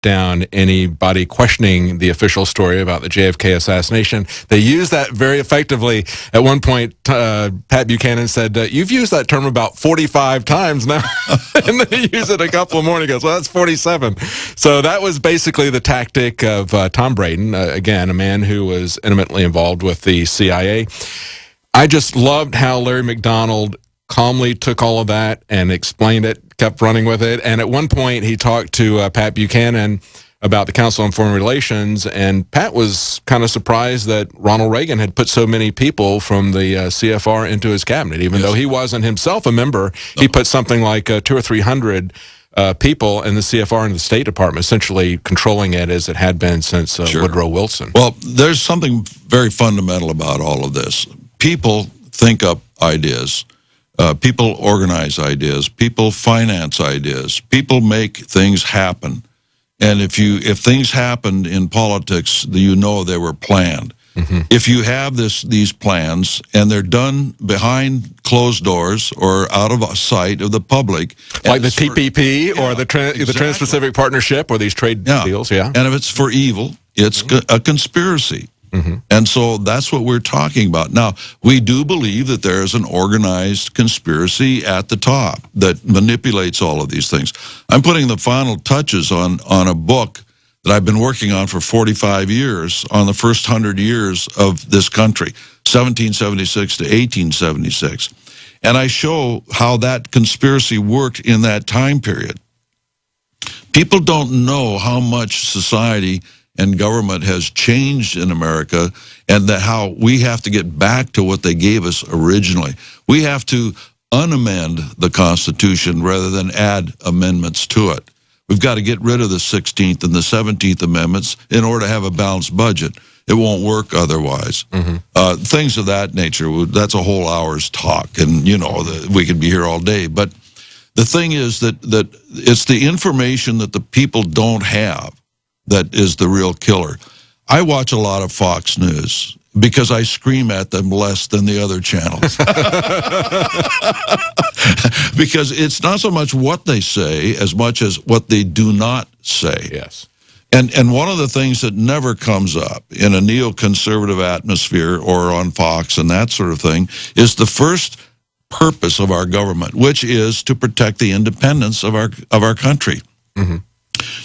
down anybody questioning the official story about the JFK assassination. They used that very effectively. At one point, Pat Buchanan said, "You've used that term about 45 times now." And then he used it a couple more, and he goes, "Well, that's 47. So that was basically the tactic of Tom Braden, again, a man who was intimately involved with the CIA. I just loved how Larry McDonald calmly took all of that and explained it, kept running with it. And at one point, he talked to Pat Buchanan about the Council on Foreign Relations, and Pat was kind of surprised that Ronald Reagan had put so many people from the CFR into his cabinet, even though he wasn't himself a member. He put something like 200 or 300 people in the CFR and the State Department, essentially controlling it as it had been since Woodrow Wilson. Well, there's something very fundamental about all of this. People think up ideas. People organize ideas. People finance ideas. People make things happen. And if things happened in politics, you know they were planned. If you have these plans and they're done behind closed doors or out of sight of the public, like the TPP or the Trans-Pacific Partnership or these trade deals, and if it's for evil, it's a conspiracy. And so that's what we're talking about. Now, we do believe that there is an organized conspiracy at the top that manipulates all of these things. I'm putting the final touches on a book that I've been working on for 45 years on the first 100 years of this country, 1776 to 1876. And I show how that conspiracy worked in that time period. People don't know how much society and government has changed in America, and that how we have to get back to what they gave us originally. We have to unamend the Constitution rather than add amendments to it. We've got to get rid of the 16th and the 17th Amendments in order to have a balanced budget. It won't work otherwise. Things of that nature, that's a whole hour's talk, and we could be here all day. But the thing is that it's the information that the people don't have that is the real killer. I watch a lot of Fox News because I scream at them less than the other channels. Because it's not so much what they say as much as what they do not say. Yes. And one of the things that never comes up in a neoconservative atmosphere or on Fox and that sort of thing is the first purpose of our government, which is to protect the independence of our country.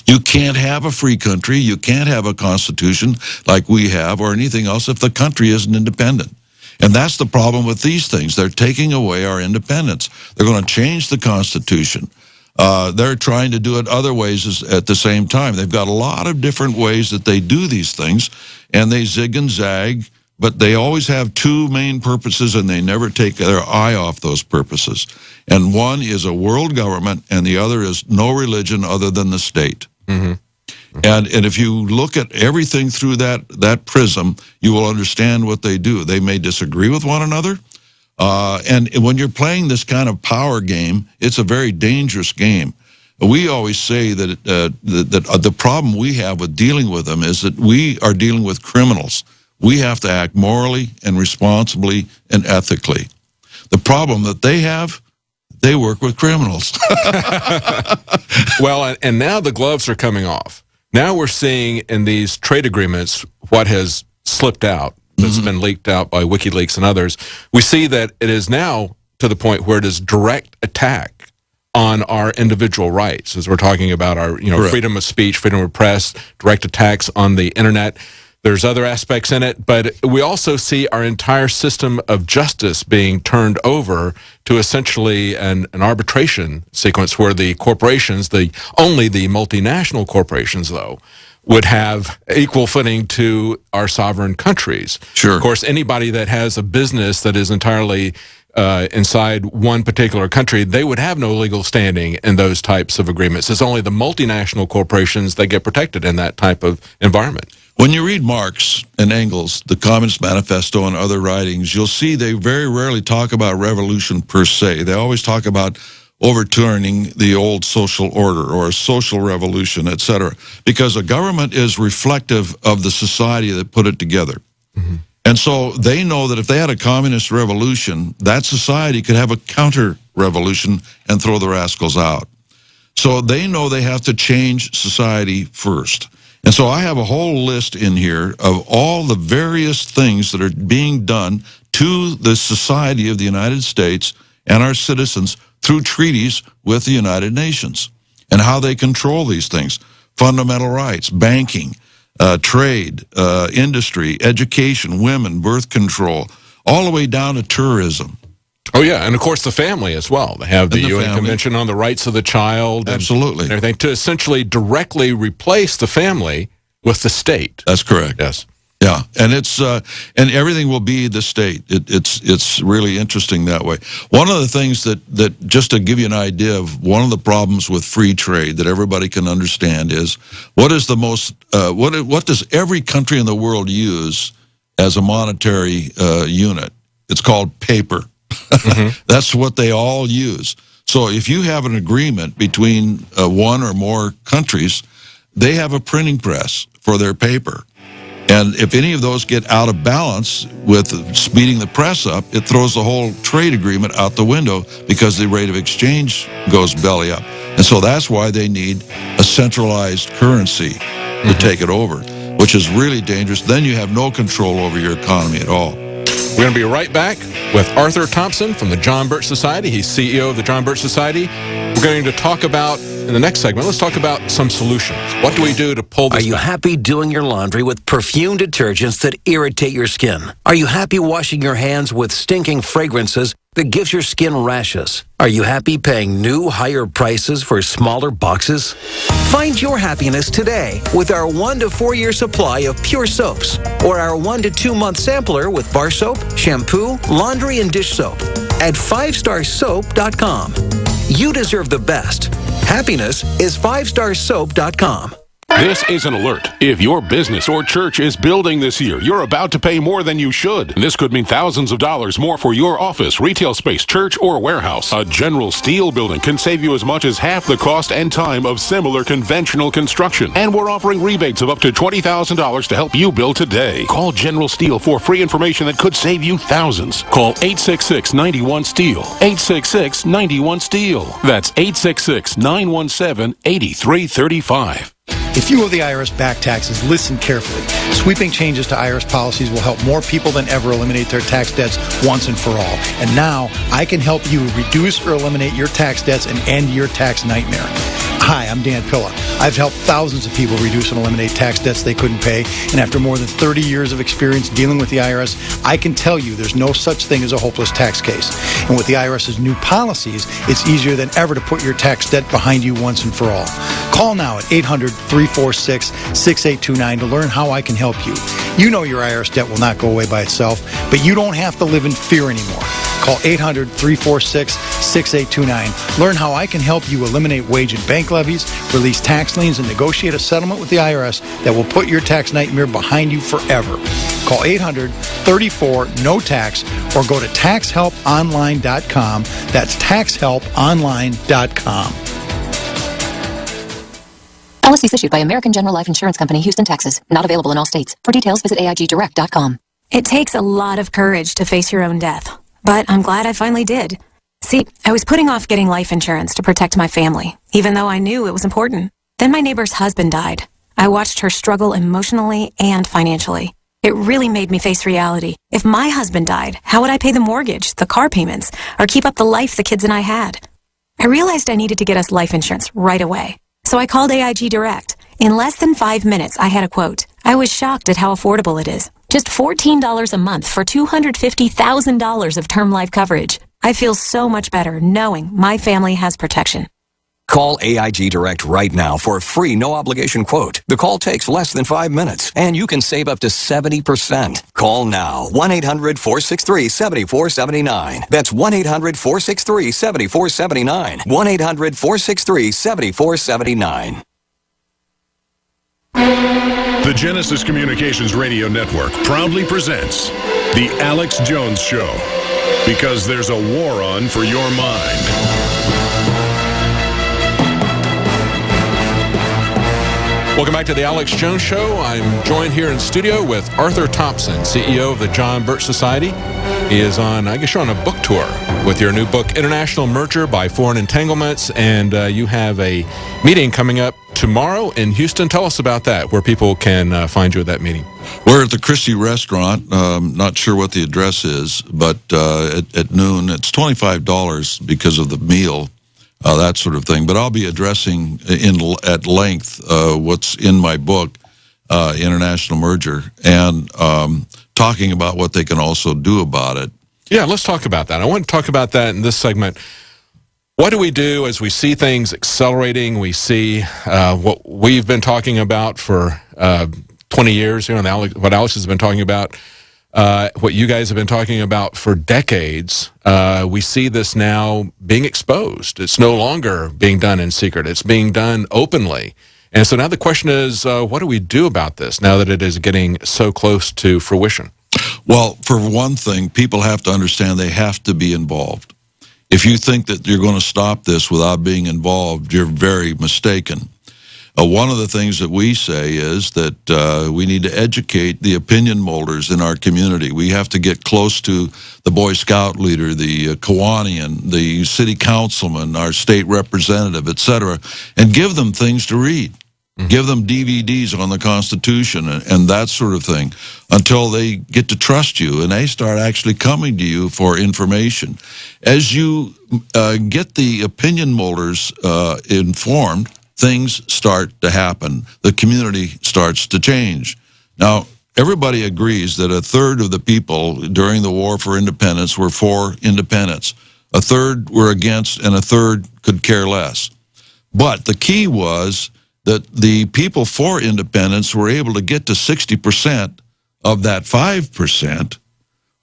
You can't have a free country, you can't have a constitution like we have or anything else if the country isn't independent. And that's the problem with these things. They're taking away our independence. They're going to change the Constitution. They're trying to do it other ways at the same time. They've got a lot of different ways that they do these things, and they zig and zag, but they always have two main purposes, and they never take their eye off those purposes. And one is a world government, and the other is no religion other than the state. And if you look at everything through that prism, you will understand what they do. They may disagree with one another, and when you're playing this kind of power game, it's a very dangerous game. We always say that the problem we have with dealing with them is that we are dealing with criminals. We have to act morally and responsibly and ethically. The problem that they have, they work with criminals. Well, and now the gloves are coming off. Now we're seeing in these trade agreements what has slipped out, that's been leaked out by WikiLeaks and others. We see that it is now to the point where it is direct attack on our individual rights, as we're talking about our freedom of speech, freedom of press, direct attacks on the internet. There's other aspects in it, but we also see our entire system of justice being turned over to essentially an arbitration sequence where the corporations, only the multinational corporations, though, would have equal footing to our sovereign countries. Sure. Of course, anybody that has a business that is entirely inside one particular country, they would have no legal standing in those types of agreements. It's only the multinational corporations that get protected in that type of environment. When you read Marx and Engels, the Communist Manifesto and other writings, you'll see they very rarely talk about revolution per se. They always talk about overturning the old social order or a social revolution, etc., because a government is reflective of the society that put it together. And so they know that if they had a communist revolution, that society could have a counter-revolution and throw the rascals out. So they know they have to change society first. And so I have a whole list in here of all the various things that are being done to the society of the United States and our citizens through treaties with the United Nations and how they control these things. Fundamental rights, banking, trade, industry, education, women, birth control, all the way down to tourism. Oh, yeah, and of course the family as well. They have the UN family. Convention on the Rights of the Child. Absolutely. And everything to essentially directly replace the family with the state. That's correct. Yes. Yeah, and it's and everything will be the state. It's really interesting that way. One of the things that just to give you an idea of one of the problems with free trade that everybody can understand is what is the most what does every country in the world use as a monetary unit? It's called paper. Mm-hmm. That's what they all use. So if you have an agreement between one or more countries, they have a printing press for their paper. And if any of those get out of balance with speeding the press up, it throws the whole trade agreement out the window because the rate of exchange goes belly up. And so that's why they need a centralized currency to take it over, which is really dangerous. Then you have no control over your economy at all. We're going to be right back with Arthur Thompson from the John Birch Society. He's CEO of the John Birch Society. We're going to talk about, in the next segment, let's talk about some solutions. What do we do to pull this Are you back? happy doing your laundry with perfumed detergents that irritate your skin? Are you happy washing your hands with stinking fragrances that gives your skin rashes? Are you happy paying new, higher prices for smaller boxes? Find your happiness today with our 1 to 4 year supply of pure soaps or our 1 to 2 month sampler with bar soap, shampoo, laundry, and dish soap at 5starsoap.com. You deserve the best. Happiness is 5starsoap.com. This is an alert. If your business or church is building this year, you're about to pay more than you should. This could mean thousands of dollars more for your office, retail space, church, or warehouse. A General Steel building can save you as much as half the cost and time of similar conventional construction. And we're offering rebates of up to $20,000 to help you build today. Call General Steel for free information that could save you thousands. Call 866-91-STEEL. 866-91-STEEL. That's 866-917-8335. If you owe the IRS back taxes, listen carefully. Sweeping changes to IRS policies will help more people than ever eliminate their tax debts once and for all. And now, I can help you reduce or eliminate your tax debts and end your tax nightmare. Hi, I'm Dan Pilla. I've helped thousands of people reduce and eliminate tax debts they couldn't pay, and after more than 30 years of experience dealing with the IRS, I can tell you there's no such thing as a hopeless tax case. And with the IRS's new policies, it's easier than ever to put your tax debt behind you once and for all. Call now at 800-346-6829 to learn how I can help you. You know your IRS debt will not go away by itself, but you don't have to live in fear anymore. Call 800-346-6829. Learn how I can help you eliminate wage and bank levies, release tax liens, and negotiate a settlement with the IRS that will put your tax nightmare behind you forever. Call 800-34-NO-TAX or go to taxhelponline.com. That's taxhelponline.com. Policies issued by American General Life Insurance Company, Houston, Texas. Not available in all states. For details, visit AIGdirect.com. It takes a lot of courage to face your own death, but I'm glad I finally did. See, I was putting off getting life insurance to protect my family, even though I knew it was important. Then my neighbor's husband died. I watched her struggle emotionally and financially. It really made me face reality. If my husband died, how would I pay the mortgage, the car payments, or keep up the life the kids and I had? I realized I needed to get us life insurance right away. So I called AIG Direct. In less than 5 minutes, I had a quote. I was shocked at how affordable it is. Just $14 a month for $250,000 of term life coverage. I feel so much better knowing my family has protection. Call AIG Direct right now for a free no-obligation quote. The call takes less than 5 minutes, and you can save up to 70%. Call now. 1-800-463-7479. That's 1-800-463-7479. 1-800-463-7479. The Genesis Communications Radio Network proudly presents The Alex Jones Show, because there's a war on for your mind. Welcome back to the Alex Jones Show. I'm joined here in studio with Arthur Thompson, CEO of the John Birch Society. He is on, I guess you're on a book tour with your new book, International Merger by Foreign Entanglements, and you have a meeting coming up tomorrow in Houston. Tell us about that, where people can find you at that meeting. We're at the Christie Restaurant. Not sure what the address is, but at noon. It's $25 because of the meal. That sort of thing. But I'll be addressing at length what's in my book, International Merger, and talking about what they can also do about it. Yeah, let's talk about that. I want to talk about that in this segment. What do we do as we see things accelerating? We see what we've been talking about for 20 years, you know, what Alex has been talking about, what you guys have been talking about for decades. We see this now being exposed. It's no longer being done in secret. It's being done openly. And so now the question is, what do we do about this now that it is getting so close to fruition? Well, for one thing, people have to understand they have to be involved. If you think that you're going to stop this without being involved, you're very mistaken. One of the things that we say is that we need to educate the opinion molders in our community. We have to get close to the Boy Scout leader, the Kiwanian, the city councilman, our state representative, etc., and give them things to read. Give them DVDs on the Constitution and that sort of thing until they get to trust you and they start actually coming to you for information. As you get the opinion molders informed, things start to happen. The community starts to change. Now, everybody agrees that a third of the people during the War for Independence were for independence. A third were against, and a third could care less. But the key was that the people for independence were able to get to 60% of that 5%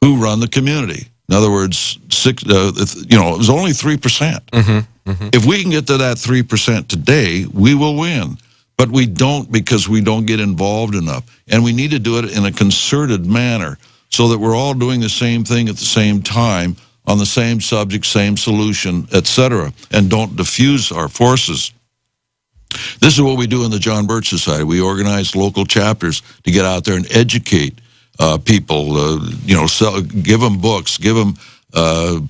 who run the community. In other words, it was only 3%. If we can get to that 3% today, we will win. But we don't, because we don't get involved enough. And we need to do it in a concerted manner so that we're all doing the same thing at the same time on the same subject, same solution, etc., and don't diffuse our forces. This is what we do in the John Birch Society. We organize local chapters to get out there and educate people, give them books, give them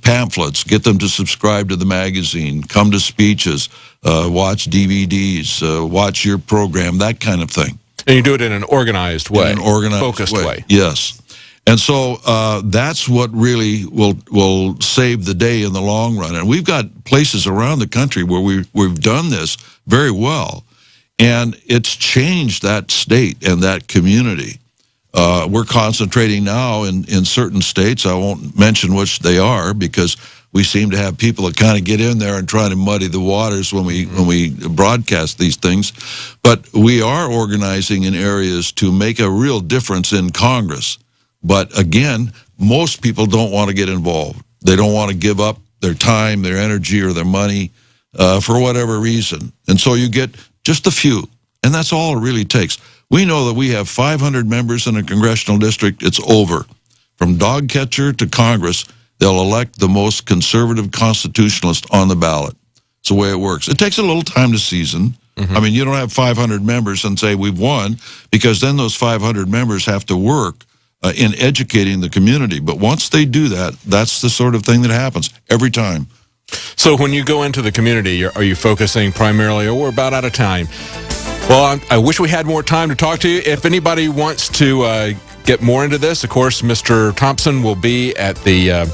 pamphlets, get them to subscribe to the magazine, come to speeches, watch DVDs, watch your program, that kind of thing. And you do it in an organized way, in an organized, focused way. Yes. And so that's what really will save the day in the long run. And we've got places around the country where we've done this very well. And it's changed that state and that community. We're concentrating now in certain states. I won't mention which they are because we seem to have people that kind of get in there and try to muddy the waters when we broadcast these things. But we are organizing in areas to make a real difference in Congress. But again, most people don't want to get involved. They don't want to give up their time, their energy, or their money for whatever reason. And so you get just a few, and that's all it really takes. We know that we have 500 members in a congressional district. It's over. From dog catcher to Congress, they'll elect the most conservative constitutionalist on the ballot. It's the way it works. It takes a little time to season. I mean, you don't have 500 members and say we've won, because then those 500 members have to work in educating the community. But once they do that, that's the sort of thing that happens every time. So when you go into the community, are you focusing primarily, or we're about out of time? Well, I wish we had more time to talk to you. If anybody wants to get more into this, of course, Mr. Thompson will be at the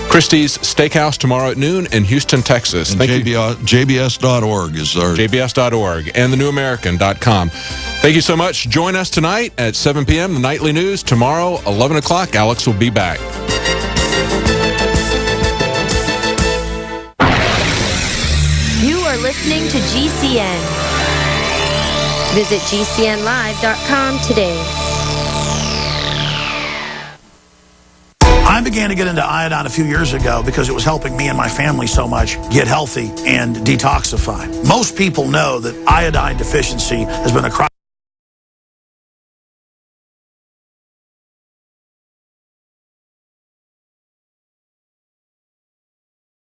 Christie's Steakhouse tomorrow at noon in Houston, Texas. And JBS.org is our... JBS.org and thenewamerican.com. Thank you so much. Join us tonight at 7 p.m., the Nightly News. Tomorrow, 11 o'clock, Alex will be back. You are listening to GCN. Visit GCNlive.com today. I began to get into iodine a few years ago because it was helping me and my family so much get healthy and detoxify. Most people know that iodine deficiency has been a